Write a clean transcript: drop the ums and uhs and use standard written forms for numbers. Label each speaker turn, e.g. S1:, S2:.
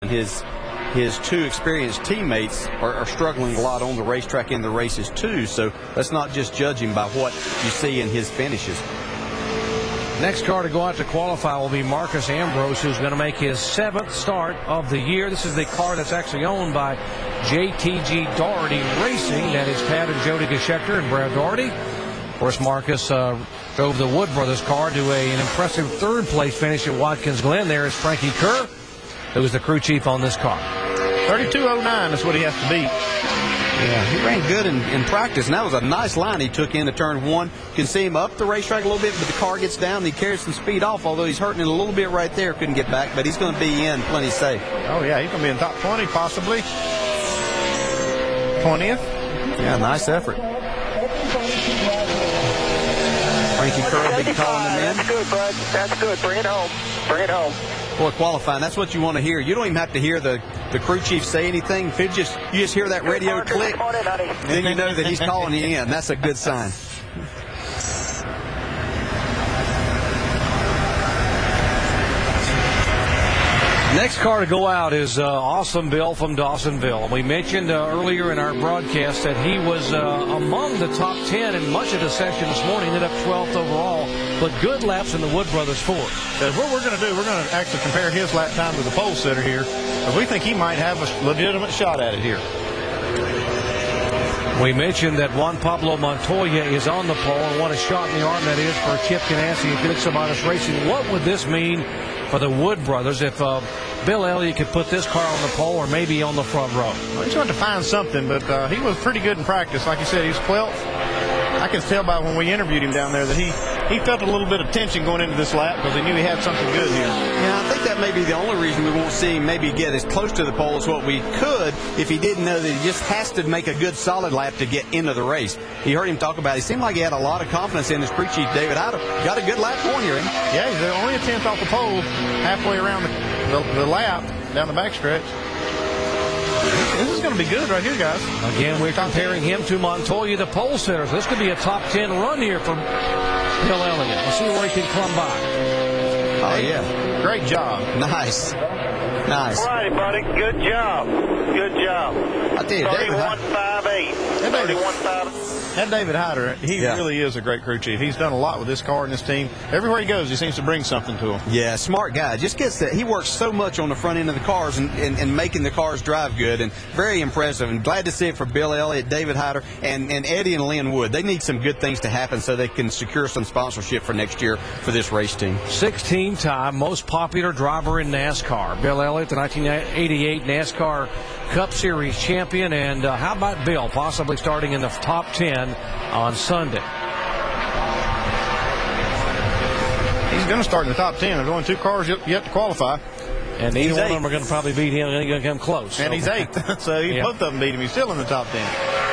S1: his two experienced teammates are struggling a lot on the racetrack in the races too. So let's not just judge him by what you see in his finishes.
S2: Next car to go out to qualify will be Marcus Ambrose, who's going to make his 7th start of the year. This is the car that's actually owned by JTGD Racing. That is Pat and Jody Geschecter and Brad Doherty. Of course, Marcus drove the Wood Brothers car to an impressive 3rd place finish at Watkins Glen. There is Frankie Kerr, who is the crew chief on this car.
S3: 32.09 is what he has to beat.
S1: Yeah, he ran good in practice, and that was a nice line he took into turn 1. You can see him up the racetrack a little bit, but the car gets down and he carries some speed off, although he's hurting it a little bit right there. Couldn't get back, but he's going to be in plenty safe.
S3: Oh, yeah, he's going to be in top 20, possibly 20th.
S1: Yeah, nice effort. Frankie Kerr will be calling him in.
S4: That's good, bud. That's good. Bring it home. Bring it home.
S1: Boy, qualifying, that's what you want to hear. You don't even have to hear the crew chief say anything. If you just hear that radio click, then you know that he's calling you in. That's a good sign.
S2: Next car to go out is Awesome Bill from Dawsonville. We mentioned earlier in our broadcast that he was among the top 10 in much of the session this morning. Ended up 12th overall, but good laps in the Wood Brothers Ford.
S3: That's what we're going to do. We're going to actually compare his lap time to the pole sitter here, because we think he might have a legitimate shot at it here.
S2: We mentioned that Juan Pablo Montoya is on the pole, and what a shot in the arm that is for Chip Ganassi and Felix Samaras Racing. What would this mean for the Wood Brothers if Bill Elliott could put this car on the pole or maybe on the front row?
S3: Well, he's going to find something, but he was pretty good in practice. Like you said, he's 12th. I can tell by when we interviewed him down there that he felt a little bit of tension going into this lap because he knew he had something good here.
S1: Yeah, I think that may be the only reason we won't see him maybe get as close to the pole as what we could if he didn't know that he just has to make a good solid lap to get into the race. You heard him talk about it. It seemed like he had a lot of confidence in his crew chief, David. Got a good lap going here.
S3: Yeah, he's only a 10th off the pole halfway around the lap down the backstretch. This is going to be good right here, guys.
S2: Again, we're comparing him to Montoya, the pole sitter. So this could be a top 10 run here for Bill Elliott. Let's see where he can come by.
S1: Oh, yeah.
S3: Great job.
S1: Nice. Nice.
S4: All righty, buddy. Good job. Good job.
S1: I tell you,
S4: 31.58. 31.58.
S3: That David Hyder, he really is a great crew chief. He's done a lot with this car and this team. Everywhere he goes, he seems to bring something to him.
S1: Yeah, smart guy. Just gets that. He works so much on the front end of the cars and making the cars drive good, and very impressive. And glad to see it for Bill Elliott, David Hyder, and Eddie and Lynn Wood. They need some good things to happen so they can secure some sponsorship for next year for this race team. 16-time most popular driver in NASCAR. Bill Elliott, the 1988 NASCAR Cup Series champion. And how about Bill possibly starting in the top 10 on Sunday?
S3: He's going to start in the top 10. There's only 2 cars yet to qualify.
S2: And either one of them are going to probably beat him. They're going to come close.
S3: And he's 8th. So both of them beat him. He's still in the top 10.